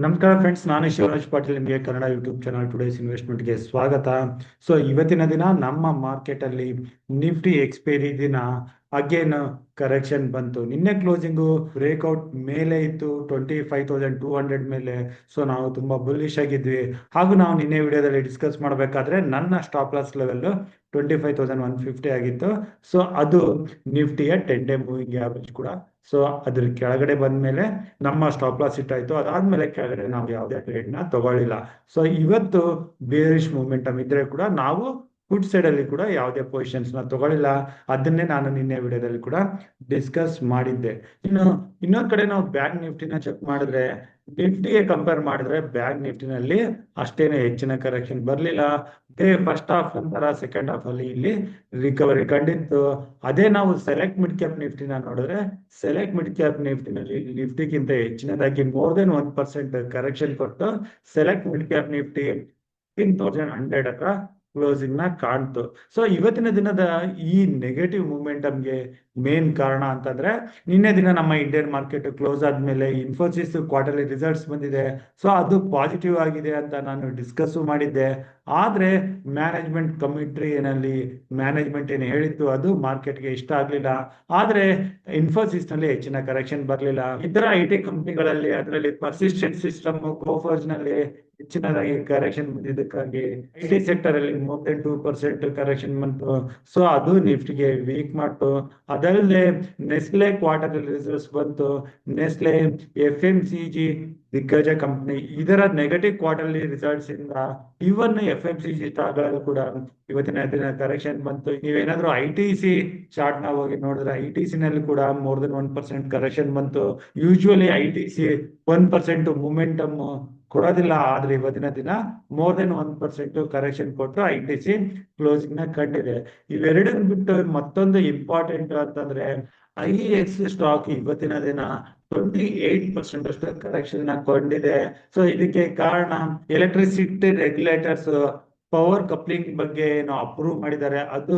ನಮಸ್ಕಾರ ಫ್ರೆಂಡ್ಸ್, ನಾನು ಶಿವರಾಜ್ ಪಾಟೀಲ್. ನಿಮಗೆ ಕನ್ನಡ ಯೂಟ್ಯೂಬ್ ಚಾನಲ್ ಟುಡೇಸ್ ಇನ್ವೆಸ್ಟ್ಮೆಂಟ್ಗೆ ಸ್ವಾಗತ. ಇವತ್ತಿನ ದಿನ ನಮ್ಮ ಮಾರ್ಕೆಟ್ ಅಲ್ಲಿ ನಿಫ್ಟಿ ಎಕ್ಸ್ಪೈರಿ ದಿನ ಅಗೇನ್ ಕರೆಕ್ಷನ್ ಬಂತು. ನಿನ್ನೆ ಕ್ಲೋಸಿಂಗು ಬ್ರೇಕ್ಔಟ್ ಮೇಲೆ ಇತ್ತು 25,200 ಮೇಲೆ. ನಾವು ತುಂಬಾ ಬುಲ್ಲಿಶ್ ಆಗಿದ್ವಿ. ಹಾಗೂ ನಾವು ನಿನ್ನೆ ವಿಡಿಯೋದಲ್ಲಿ ಡಿಸ್ಕಸ್ ಮಾಡಬೇಕಾದ್ರೆ ನನ್ನ ಸ್ಟಾಪ್ ಲಾಸ್ ಲೆವೆಲ್ 25,150 ಆಗಿತ್ತು. ಅದು ನಿಫ್ಟಿಯ 10-day ಮೂವಿಂಗ್ ಆವರೇಜ್ ಕೂಡ. ಅದ್ರ ಕೆಳಗಡೆ ಬಂದ್ಮೇಲೆ ನಮ್ಮ ಸ್ಟಾಪ್ ಲಾಸ್ ಇಟ್ಟಾಯ್ತು. ಅದಾದ್ಮೇಲೆ ಕೆಳಗಡೆ ನಾವು ಯಾವುದೇ ಟ್ರೇಡ್ ನ ತಗೊಳ್ಳಿಲ್ಲ. ಇವತ್ತು ಬೇರಿಶ್ ಮೂಮೆಂಟಮ್ ಇದ್ರೆ ಕೂಡ ನಾವು ಫುಡ್ ಸೈಡ್ ಅಲ್ಲಿ ಕೂಡ ಯಾವುದೇ ಪೊಸಿಷನ್ಸ್ ನ ತಗೊಳ್ಳಿಲ್ಲ. ಅದನ್ನೇ ನಾನು ನಿನ್ನೆ ವಿಡಿಯೋದಲ್ಲಿ ಕೂಡ ಡಿಸ್ಕಸ್ ಮಾಡಿದ್ದೆ. ಇನ್ನೊಂದ್ ಕಡೆ ನಾವು ಬ್ಯಾಂಕ್ ನಿಫ್ಟಿನ ಚೆಕ್ ಮಾಡಿದ್ರೆ, ನಿಫ್ಟಿಗೆ ಕಂಪೇರ್ ಮಾಡಿದ್ರೆ ಬ್ಯಾಂಕ್ ನಿಫ್ಟಿನಲ್ಲಿ ಅಷ್ಟೇನು ಹೆಚ್ಚಿನ ಕರೆಕ್ಷನ್ ಬರ್ಲಿಲ್ಲ. ಫಸ್ಟ್ ಹಾಫ್ ನಂತರ ಸೆಕೆಂಡ್ ಹಾಫ್ ಅಲ್ಲಿ ಇಲ್ಲಿ ರಿಕವರಿ ಕಂಡಿತ್ತು. ಅದೇ ನಾವು ಸೆಲೆಕ್ಟ್ ಮಿಡ್ ಕ್ಯಾಪ್ ನಿಫ್ಟಿನ ನೋಡಿದ್ರೆ, ಸೆಲೆಕ್ಟ್ ಮಿಡ್ ಕ್ಯಾಪ್ ನಿಫ್ಟಿನಲ್ಲಿ ನಿಫ್ಟಿಗಿಂತ ಹೆಚ್ಚಿನದಾಗಿ ಮೋರ್ ದೆನ್ 1% ಕರೆಕ್ಷನ್ ಕೊಟ್ಟು ಸೆಲೆಕ್ಟ್ ಮಿಡ್ ಕ್ಯಾಪ್ ನಿಫ್ಟಿ 15,100 ಹತ್ರ ಕ್ಲೋಸಿಂಗ್ ನ ಕಾಣ್ತು. ಇವತ್ತಿನ ದಿನದ ಈ ನೆಗೆಟಿವ್ ಮೂಮೆಂಟಮ್ಗೆ ಮೇನ್ ಕಾರಣ ಅಂತಂದ್ರೆ, ನಿನ್ನೆ ದಿನ ನಮ್ಮ ಇಂಡಿಯನ್ ಮಾರ್ಕೆಟ್ ಕ್ಲೋಸ್ ಆದ್ಮೇಲೆ ಇನ್ಫೋಸಿಸ್ ಕ್ವಾರ್ಟರ್ಲಿ ರಿಸಲ್ಟ್ಸ್ ಬಂದಿದೆ. ಅದು ಪಾಸಿಟಿವ್ ಆಗಿದೆ ಅಂತ ನಾನು ಡಿಸ್ಕಸ್ ಮಾಡಿದ್ದೆ. ಆದ್ರೆ ಮ್ಯಾನೇಜ್ಮೆಂಟ್ ಕಮಿಟ್ರಿ ಏನಲ್ಲಿ ಮ್ಯಾನೇಜ್ಮೆಂಟ್ ಏನು ಹೇಳಿತ್ತು ಅದು ಮಾರ್ಕೆಟ್ಗೆ ಇಷ್ಟ ಆಗ್ಲಿಲ್ಲ. ಆದ್ರೆ ಇನ್ಫೋಸಿಸ್ ನಲ್ಲಿ ಹೆಚ್ಚಿನ ಕರೆಕ್ಷನ್ ಬರ್ಲಿಲ್ಲ. ಇತರ IT ಕಂಪನಿಗಳಲ್ಲಿ ಅದರಲ್ಲಿ ಪರ್ಸಿಸ್ಟೆಂಟ್ ಸಿಸ್ಟಮ್, ಕೋಫರ್ಸ್ ನಲ್ಲಿ ಹೆಚ್ಚಿನದಾಗಿ ಕರೆಕ್ಷನ್ ಬಂದಿದ್ದಕ್ಕಾಗಿ IT ಸೆಕ್ಟರ್ ಅಲ್ಲಿ ಮೋರ್ ದೆನ್ 2% ಕರೆಕ್ಷನ್ ಬಂತು. ಅದು ನಿಫ್ಟಿಗೆ ವೀಕ್ ಮಾಡ್ತು. ಅದಲ್ಲದೆ ನೆಸ್ಲೆ ಕ್ವಾರ್ಟರ್ ರಿಸಲ್ಟ್ಸ್ ಬಂತು. ನೆಸ್ಲೆ FMCG ದಿಗ್ಗಜ ಕಂಪನಿ, ಇದರ ನೆಗೆಟಿವ್ ಕ್ವಾರ್ಟರ್ಲಿ ರಿಸಲ್ಟ್ಸ್ ಇಂದ ಇವನ್ FMCG ಸ್ಟಾಕ್ಗಳು ಕೂಡ ಇವತ್ತಿನ ದಿನ ಕರೆಕ್ಷನ್ ಬಂತು. ನೀವೇನಾದ್ರೂ ITC ಚಾರ್ಟ್ ನ ಹೋಗಿ ನೋಡಿದ್ರೆ ITC ನಲ್ಲಿ ಕೂಡ ಮೋರ್ ದೆನ್ 1% ಕರೆಕ್ಷನ್ ಬಂತು. ಯೂಶುವಲಿ ITC 1% ಮೂಮೆಂಟಮ್ ಕೊಡೋದಿಲ್ಲ, ಆದ್ರೆ ಇವತ್ತಿನ ದಿನ ಮೋರ್ ದೆನ್ 1% ಕರೆಕ್ಷನ್ ಕೊಟ್ಟು ITC ಕ್ಲೋಸಿಂಗ್ ನ ಕಂಡಿದೆ. ಇವೆರಡನ್ನ ಬಿಟ್ಟು ಮತ್ತೊಂದು ಇಂಪಾರ್ಟೆಂಟ್ ಅಂತಂದ್ರೆ, IEX ಸ್ಟಾಕ್ ಇವತ್ತಿನ ದಿನ 28% ಅಷ್ಟು ಕರೆಕ್ಷನ್ ಕೊಂಡಿದೆ. ಇದಕ್ಕೆ ಕಾರಣ ಎಲೆಕ್ಟ್ರಿಸಿಟಿ ರೆಗ್ಯುಲೇಟರ್ಸ್ ಪವರ್ ಕಪ್ಲಿಂಗ್ ಬಗ್ಗೆ ಏನೋ ಅಪ್ರೂವ್ ಮಾಡಿದ್ದಾರೆ. ಅದು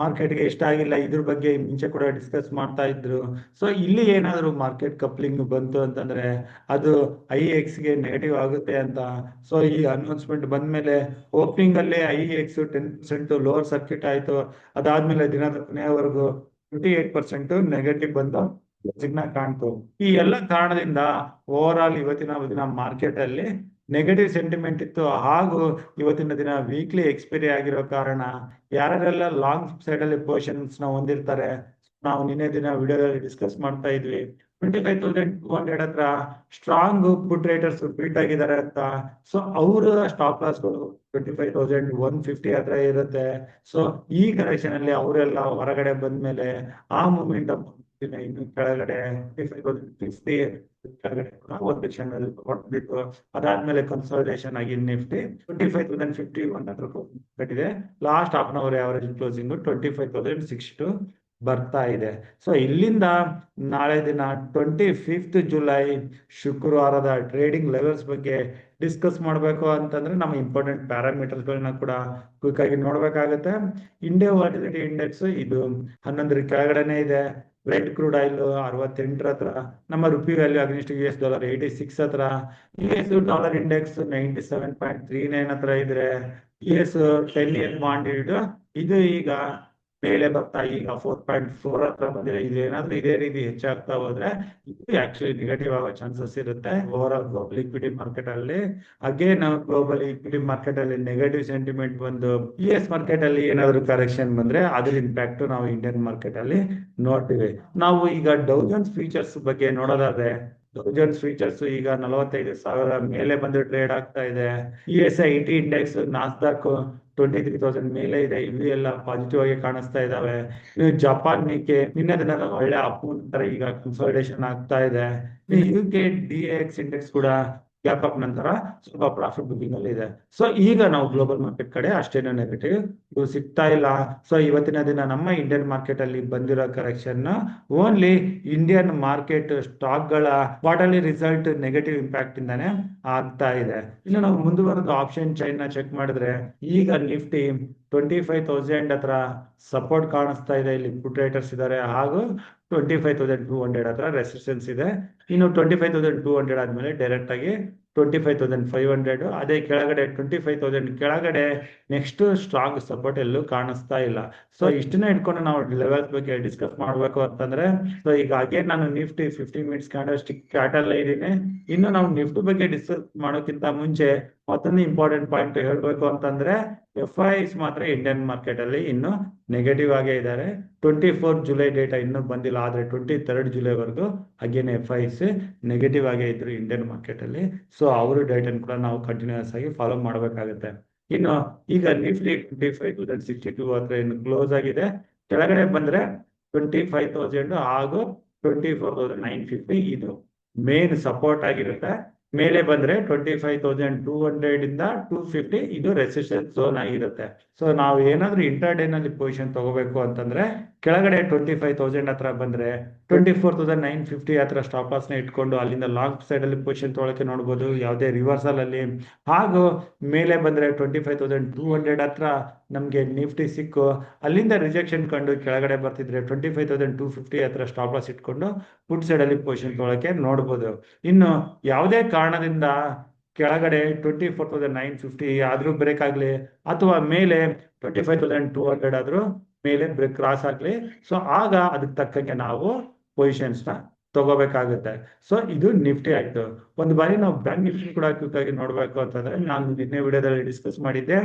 ಮಾರ್ಕೆಟ್ಗೆ ಇಷ್ಟ ಆಗಿಲ್ಲ. ಇದ್ರ ಬಗ್ಗೆ ಮುಂಚೆ ಕೂಡ ಡಿಸ್ಕಸ್ ಮಾಡ್ತಾ ಇದ್ರು. ಇಲ್ಲಿ ಏನಾದ್ರು ಮಾರ್ಕೆಟ್ ಕಪ್ಲಿಂಗ್ ಬಂತು ಅಂತಂದ್ರೆ ಅದು IEX ಗೆ ನೆಗೆಟಿವ್ ಆಗುತ್ತೆ ಅಂತ. ಈ ಅನೌನ್ಸ್ಮೆಂಟ್ ಬಂದ್ಮೇಲೆ ಓಪನಿಂಗ್ ಅಲ್ಲೇ IEX 10% ಲೋವರ್ ಸರ್ಕ್ಯೂಟ್ ಆಯ್ತು. ಅದಾದ್ಮೇಲೆ ದಿನದ ಕೊನೆಯವರೆಗೂ 28% ನೆಗೆಟಿವ್ ಬಂದು ಸಿಗ್ನಲ್ ಕಾಣ್ತು. ಈ ಎಲ್ಲ ಕಾರಣದಿಂದ ಓವರ್ ಆಲ್ ಇವತ್ತಿನ ದಿನ ಮಾರ್ಕೆಟ್ ಅಲ್ಲಿ ನೆಗೆಟಿವ್ ಸೆಂಟಿಮೆಂಟ್ ಇತ್ತು. ಹಾಗೂ ಇವತ್ತಿನ ದಿನ ವೀಕ್ಲಿ ಎಕ್ಸ್ಪೈರಿ ಆಗಿರೋ ಕಾರಣ ಯಾರೆಲ್ಲ ಲಾಂಗ್ ಸೈಡ್ ಅಲ್ಲಿ ಪೊಸಿಷನ್ಸ್ ನ ಹೊಂದಿರ್ತಾರೆ, ನಾವು ನಿನ್ನೆ ದಿನ ವಿಡಿಯೋದಲ್ಲಿ ಡಿಸ್ಕಸ್ ಮಾಡ್ತಾ ಇದ್ವಿ, 25,200 ಹತ್ರ ಸ್ಟ್ರಾಂಗ್ ಪುಟ್ ರೈಟರ್ಸ್ ಬಿಲ್ಟ್ ಆಗಿದ್ದಾರೆ ಅಂತ. ಅವರ ಸ್ಟಾಪ್ ಲಾಸ್ 25,150 ಹತ್ರ ಇರುತ್ತೆ. ಈ ಕರೆಕ್ಷನ್ ಅಲ್ಲಿ ಅವರೆಲ್ಲ ಹೊರಗಡೆ ಬಂದ್ಮೇಲೆ ಆ ಮೂಮೆಂಟಮ್ ಇನ್ನು ಕೆಳಗಡೆ 25,050 ಕೆಳಗಡೆ ಒಂದು ಕ್ಷಣದಲ್ಲಿ ಹೊರಬಿಟ್ಟು, ಅದಾದ್ಮೇಲೆ ಕನ್ಸಲ್ಟೇಷನ್ ಆಗಿ ನಿಫ್ಟಿ 25,051 ಹತ್ರ ಕಟ್ಟಿದೆ. Last half an hour average closing 25,062 ಬರ್ತಾ ಇದೆ. ಇಲ್ಲಿಂದ ನಾಳೆ ದಿನ 25th ಜುಲೈ ಶುಕ್ರವಾರದ ಟ್ರೇಡಿಂಗ್ ಲೆವೆಲ್ಸ್ ಬಗ್ಗೆ ಡಿಸ್ಕಸ್ ಮಾಡಬೇಕು ಅಂತಂದ್ರೆ ನಮ್ಮ ಇಂಪಾರ್ಟೆಂಟ್ ಪ್ಯಾರಾಮೀಟರ್ಸ್ ಗಳನ್ನ ಕೂಡ ಕ್ವಿಕ್ ಆಗಿ ನೋಡ್ಬೇಕಾಗತ್ತೆ. ಇಂಡಿಯಾ ವಾಲಿಡಿಟಿ ಇಂಡೆಕ್ಸ್ ಇದು 11 ಕೆಳಗಡೆನೆ ಇದೆ. ರೆಡ್ ಕ್ರೂಡ್ ಆಯಿಲ್ 68 ಹತ್ರ, ನಮ್ಮ ರುಪಿ ವ್ಯಾಲ್ಯೂ ಅಗ್ನಿಸ್ಟ್ $86 ಹತ್ರ, US ಇಂಡೆಕ್ಸ್ 97.39 ಹತ್ರ ಇದ್ರೆ, US 10-year ಬಾಂಡ್ ಇದು ಈಗ ಮೇಲೆ ಬರ್ತಾ ಈಗ 4.4 ಹತ್ರ ಬಂದಿದೆ. ಇದೇನಾದ್ರೂ ಇದೇ ರೀತಿ ಹೆಚ್ಚಾಗ್ತಾ ಹೋದ್ರೆ ಇದು ಆಕ್ಚುಲಿ ನೆಗೆಟಿವ್ ಆಗೋ ಚಾನ್ಸಸ್ ಇರುತ್ತೆ over all global equity market ಅಲ್ಲಿ. ಅಗೇನ್ ಗ್ಲೋಬಲ್ ಇಕ್ವಿಟಿ ಮಾರ್ಕೆಟ್ ಅಲ್ಲಿ ನೆಗೆಟಿವ್ ಸೆಂಟಿಮೆಂಟ್ ಬಂದು US ಮಾರ್ಕೆಟ್ ಅಲ್ಲಿ ಏನಾದ್ರು ಕರೆಕ್ಷನ್ ಬಂದ್ರೆ ಅದ್ರ ಇಂಪ್ಯಾಕ್ಟ್ ನಾವು ಇಂಡಿಯನ್ ಮಾರ್ಕೆಟ್ ಅಲ್ಲಿ ನೋಡ್ತೀವಿ. ನಾವು ಈಗ ಡೌ ಜೋನ್ಸ್ ಫ್ಯೂಚರ್ಸ್ ಬಗ್ಗೆ ನೋಡೋದಾದ್ರೆ, ಡೌ ಜೋನ್ಸ್ ಫ್ಯೂಚರ್ಸ್ ಈಗ 45,000 ಮೇಲೆ ಬಂದು ಟ್ರೇಡ್ ಆಗ್ತಾ ಇದೆ. US IT ಇಂಡೆಕ್ಸ್, ನಾಸ್ಡಾಕ್ 23,000 ಮೇಲೆ ಇದೆ. ಇಲ್ಲಿ ಎಲ್ಲ ಪಾಸಿಟಿವ್ ಆಗಿ ಕಾಣಿಸ್ತಾ ಇದಾವೆ. ಜಪಾನ್ ನಿಕ್ಕೆ ನಿನ್ನೆ ದಿನ ಒಳ್ಳೆ ಅಪ್ ನಂತರ ಈಗ ಕನ್ಸಾಲಿಡೇಷನ್ ಆಗ್ತಾ ಇದೆ. UK DAX ಇಂಡೆಕ್ಸ್ ಕೂಡ ಗ್ಯಾಪ್ ಅಪ್ ನಂತರ ಸ್ವಲ್ಪ ಪ್ರಾಫಿಟ್ ಬುಕಿಂಗ್ ಅಲ್ಲಿ ಇದೆ. ಈಗ ನಾವು ಗ್ಲೋಬಲ್ ಮಾರ್ಕೆಟ್ ಕಡೆ ಅಷ್ಟೇನು ನೆಗೆಟಿವ್ ಸಿಗ್ತಾ ಇಲ್ಲ. ಇವತ್ತಿನ ದಿನ ನಮ್ಮ ಇಂಡಿಯನ್ ಮಾರ್ಕೆಟ್ ಅಲ್ಲಿ ಬಂದಿರೋ correction only Indian market stock ಗಳ ಕ್ವಾರ್ಟರ್ಲಿ ರಿಸಲ್ಟ್ ನೆಗೆಟಿವ್ ಇಂಪ್ಯಾಕ್ಟ್ ಇಂದಾನೆ ಆಗ್ತಾ ಇದೆ. ಇನ್ನು ನಾವು ಮುಂದುವರೆದ ಆಪ್ಷನ್ ಚೈನ್ ನ ಚೆಕ್ ಮಾಡಿದ್ರೆ, ಈಗ ನಿಫ್ಟಿ 25,000 ಹತ್ರ ಸಪೋರ್ಟ್ ಕಾಣಿಸ್ತಾ ಇದೆ. ಇಲ್ಲಿ ಪುಟ್ ರೈಟರ್ಸ್ ಇದ್ದಾರೆ. ಹಾಗೂ 25,200 ಹತ್ರ ರೆಸಿಸ್ಟೆನ್ಸ್ ಇದೆ. ಇನ್ನು 25,200 ಆದ್ಮೇಲೆ ಡೈರೆಕ್ಟ್ ಆಗಿ 25,500. ಅದೇ ಕೆಳಗಡೆ 25,000 ಕೆಳಗಡೆ ನೆಕ್ಸ್ಟ್ ಸ್ಟ್ರಾಂಗ್ ಸಪೋರ್ಟ್ ಎಲ್ಲೂ ಕಾಣಿಸ್ತಾ ಇಲ್ಲ. ಸೊ ಇಷ್ಟನ್ನ ಇಟ್ಕೊಂಡು ನಾವು ಲೆವೆಲ್ಸ್ ಬಗ್ಗೆ ಡಿಸ್ಕಸ್ ಮಾಡಬೇಕು ಅಂತಂದ್ರೆ, ಸೊ ಈಗ ಅಗೇನ್ ನಾನು Nifty 50 minutes candle stick chart ಇದ್ದೀನಿ. ಇನ್ನು ನಾವು ನಿಫ್ಟಿ ಬಗ್ಗೆ ಡಿಸ್ಕಸ್ ಮಾಡೋಕ್ಕಿಂತ ಮುಂಚೆ ಮತ್ತೊಂದು ಇಂಪಾರ್ಟೆಂಟ್ ಪಾಯಿಂಟ್ ಹೇಳ್ಬೇಕು ಅಂತಂದ್ರೆ, FIs ಮಾತ್ರ ಇಂಡಿಯನ್ ಮಾರ್ಕೆಟ್ ಅಲ್ಲಿ ಇನ್ನು ನೆಗೆಟಿವ್ ಆಗೇ ಇದ್ದಾರೆ. 24 ಜುಲೈ ಡೇಟಾ ಇನ್ನೂ ಬಂದಿಲ್ಲ, ಆದ್ರೆ 23 ಜುಲೈವರೆಗೂ ಅಗೇನ್ FIs ನೆಗೆಟಿವ್ ಆಗೇ ಇದ್ರು ಇಂಡಿಯನ್ ಮಾರ್ಕೆಟ್ ಅಲ್ಲಿ. ಸೊ ಅವರು ಡೇಟನ್ ಕೂಡ ನಾವು ಕಂಟಿನ್ಯೂಸ್ ಆಗಿ ಫಾಲೋ ಮಾಡಬೇಕಾಗುತ್ತೆ. ಇನ್ನು ಈಗ ನಿಫ್ಟಿ 25,062 ಹತ್ರ ಇನ್ನು ಕ್ಲೋಸ್ ಆಗಿದೆ. ಕೆಳಗಡೆ ಬಂದ್ರೆ 25,000 ಹಾಗೂ 24,950 ಇದು ಮೇನ್ ಸಪೋರ್ಟ್ ಆಗಿರುತ್ತೆ. ಮೇಲೆ ಬಂದ್ರೆ 25,200 ಇಂದ 250 ಇದು ರೆಸಿಸ್ಟೆನ್ಸ್ ಝೋನ್ ಆಗಿರುತ್ತೆ. ಸೊ ನಾವು ಏನಾದ್ರೂ ಇಂಟರ್ಡೇ ನಲ್ಲಿ ಪೊಸಿಷನ್ ತಗೋಬೇಕು ಅಂತಂದ್ರೆ ಕೆಳಗಡೆ 25,000 ಹತ್ರ ಬಂದ್ರೆ 24,950 ಹತ್ರ ಸ್ಟಾಪ್ ಲಾಸ್ ನ ಇಟ್ಕೊಂಡು ಅಲ್ಲಿಂದ ಲಾಂಗ್ ಸೈಡ್ ಅಲ್ಲಿ ಪೊಸಿಷನ್ ತೊಗೊಳಕ್ಕೆ ನೋಡ್ಬೋದು, ಯಾವುದೇ ರಿವರ್ಸಲ್ ಅಲ್ಲಿ. ಹಾಗೂ ಮೇಲೆ ಬಂದ್ರೆ 25,200 ಹತ್ರ ನಮ್ಗೆ ನಿಫ್ಟಿ ಸಿಕ್ಕು ಅಲ್ಲಿಂದ ರಿಜೆಕ್ಷನ್ ಕಂಡು ಕೆಳಗಡೆ ಬರ್ತಿದ್ರೆ 25,250 ಹತ್ರ ಸ್ಟಾಪ್ ಲಾಸ್ ಇಟ್ಕೊಂಡು ಪುಟ್ ಸೈಡ್ ಅಲ್ಲಿ ಪೊಸಿಷನ್ ತೊಗೊಳಕ್ಕೆ ನೋಡ್ಬೋದು. ಇನ್ನು ಯಾವುದೇ ಕಾರಣದಿಂದ ಕೆಳಗಡೆ 24,950 ಆದ್ರೂ ಬ್ರೇಕ್ ಆಗ್ಲಿ ಅಥವಾ ಮೇಲೆ 25,200 ಆದ್ರೂ ಮೇಲೆ ಬ್ರೇಕ್ ಕ್ರಾಸ್ ಆಗ್ಲಿ, ಸೊ ಆಗ ಅದಕ್ಕೆ ತಕ್ಕಂಗೆ ನಾವು ಪೊಸಿಷನ್ಸ್ ನ ತಗೋಬೇಕಾಗುತ್ತೆ. ಸೊ ಇದು ನಿಫ್ಟಿ ಆಯ್ತು. ಒಂದು ಬಾರಿ ನಾವು ಬ್ಯಾಂಕ್ ನಿಫ್ಟಿ ಕೂಡ ಕ್ವಿಕ್ ಆಗಿ ನೋಡ್ಬೇಕು ಅಂತಂದ್ರೆ, ನಾನು ನಿನ್ನೆ ವಿಡಿಯೋದಲ್ಲಿ ಡಿಸ್ಕಸ್ ಮಾಡಿದ್ದೆ,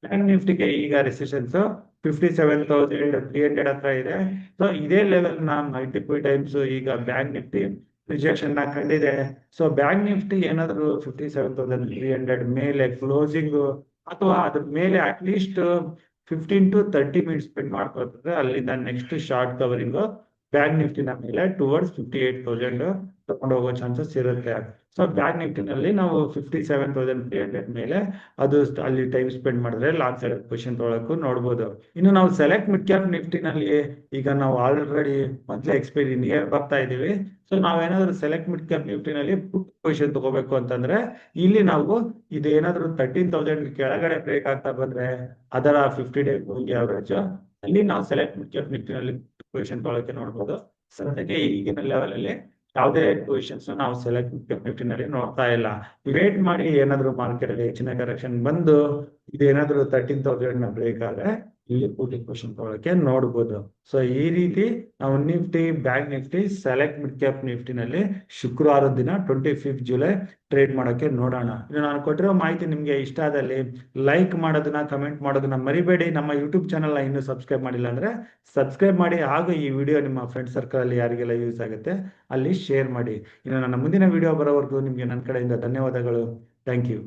ಬ್ಯಾಂಕ್ ನಿಫ್ಟಿಗೆ ಈಗ ರೆಸಿಸ್ಟೆನ್ಸ್ 57,300 ಹತ್ರ ಇದೆ. ಸೊ ಇದೇ ಲೆವೆಲ್ ನ ಮಲ್ಟಿಪಲ್ ಟೈಮ್ಸ್ ಈಗ ಬ್ಯಾಂಕ್ ನಿಫ್ಟಿ ರಿಜೆಕ್ಷನ್ ನ ಕಂಡಿದೆ. ಸೊ ಬ್ಯಾಂಕ್ ನಿಫ್ಟಿ ಏನಾದ್ರು 57,300 ಮೇಲೆ ಕ್ಲೋಸಿಂಗ್ ಅಥವಾ ಅದ್ರ ಮೇಲೆ ಅಟ್ಲೀಸ್ಟ್ 15 to 30 ಮಿನಿಟ್ಸ್ ಸ್ಪೆಂಡ್ ಮಾಡ್ಕೊಳ್ತದೆ, ಅಲ್ಲಿಂದ ನೆಕ್ಸ್ಟ್ ಶಾರ್ಟ್ ಕವರಿಂಗ್ ಬ್ಯಾಂಕ್ ನಿಫ್ಟಿನ ಮೇಲೆ ಟುವರ್ಡ್ಸ್ 58,000 ತಗೊಂಡು ಹೋಗೋ ಚಾನ್ಸಸ್ ಇರುತ್ತೆ. ಸೊ ಬ್ಯಾಂಕ್ ನಿಫ್ಟಿನಲ್ಲಿ ನಾವು 57,300 ಮೇಲೆ ಅದು ಅಲ್ಲಿ ಟೈಮ್ ಸ್ಪೆಂಡ್ ಮಾಡಿದ್ರೆ ಲಾಂಗ್ ಸೈಡ್ ಪೊಸಿಷನ್ ತೊಗೊಳಕ್ಕೂ ನೋಡ್ಬೋದು. ಇನ್ನು ನಾವು ಸೆಲೆಕ್ಟ್ ಮಿಡ್ ಕ್ಯಾಪ್ ನಿಫ್ಟಿನಲ್ಲಿ ಈಗ ನಾವು ಆಲ್ರೆಡಿ ಮಂತ್ಲಿ ಎಕ್ಸ್ಪೈರಿ ನಿಯರ್ ಬರ್ತಾ ಇದೀವಿ. ಸೊ ನಾವೇನಾದ್ರೂ ಸೆಲೆಕ್ಟ್ ಮಿಡ್ ಕ್ಯಾಪ್ ನಿಫ್ಟಿನಲ್ಲಿ ಪುಟ್ ಪೊಸಿಷನ್ ತಗೋಬೇಕು ಅಂತಂದ್ರೆ ಇಲ್ಲಿ ನಾವು ಇದೇನಾದ್ರೂ 13,000 ಕೆಳಗಡೆ ಬ್ರೇಕ್ ಆಗ್ತಾ ಬಂದ್ರೆ ಅದರ 50-day ಮೂವಿಂಗ್ ಆವರೇಜ್ ಅಲ್ಲಿ ನಾವು ಸೆಲೆಕ್ಟ್ ಮಿಡ್ ಕ್ಯಾಪ್ ನಿಫ್ಟಿನಲ್ಲಿ ಪೊಸಿಷನ್ ತೊಗೊಳಕ್ಕೆ ನೋಡ್ಬೋದು. ಸದ್ಯಕ್ಕೆ ಈಗಿನ ಲೆವೆಲ್ ಅಲ್ಲಿ ಯಾವುದೇ ಪೊಸಿಷನ್ಸ್ ನಾವು ಸೆಲೆಕ್ಟ್ ನಿಫ್ಟಿನಲ್ಲಿ ನೋಡ್ತಾ ಇಲ್ಲ. ವೇಟ್ ಮಾಡಿ ಏನಾದ್ರು ಮಾರ್ಕೆಟ್ ಅಲ್ಲಿ ಹೆಚ್ಚಿನ ಕರೆಕ್ಷನ್ ಬಂದು ಇದೇನಾದ್ರು 13,000 ಬ್ರೇಕ್ ಆದ್ರೆ ಇಲ್ಲಿ ಪುಟ್ ಪೊಸಿಷನ್ ತೊಗೊಳಕ್ಕೆ ನೋಡ್ಬೋದು. ಸೊ ಈ ರೀತಿ ನಾವು Nifty, bank Nifty, select mid cap ನಿಫ್ಟಿನಲ್ಲಿ ಶುಕ್ರವಾರದ ದಿನ 25 ಜುಲೈ ಟ್ರೇಡ್ ಮಾಡೋಕೆ ನೋಡೋಣ. ಇನ್ನು ನಾನು ಕೊಟ್ಟಿರೋ ಮಾಹಿತಿ ನಿಮ್ಗೆ ಇಷ್ಟ ಆದಲ್ಲಿ ಲೈಕ್ ಮಾಡೋದನ್ನ, ಕಮೆಂಟ್ ಮಾಡೋದನ್ನ ಮರಿಬೇಡಿ. ನಮ್ಮ ಯೂಟ್ಯೂಬ್ ಚಾನಲ್ ಇನ್ನೂ ಸಬ್ಸ್ಕ್ರೈಬ್ ಮಾಡಿಲ್ಲ ಅಂದ್ರೆ ಸಬ್ಸ್ಕ್ರೈಬ್ ಮಾಡಿ, ಹಾಗೂ ಈ ವಿಡಿಯೋ ನಿಮ್ಮ ಫ್ರೆಂಡ್ ಸರ್ಕಲ್ ಅಲ್ಲಿ ಯಾರಿಗೆಲ್ಲ ಯೂಸ್ ಆಗುತ್ತೆ ಅಲ್ಲಿ ಶೇರ್ ಮಾಡಿ. ಇನ್ನು ನನ್ನ ಮುಂದಿನ ವಿಡಿಯೋ ಬರೋವರೆಗೂ ನಿಮ್ಗೆ ನನ್ನ ಕಡೆಯಿಂದ ಧನ್ಯವಾದಗಳು. Thank you.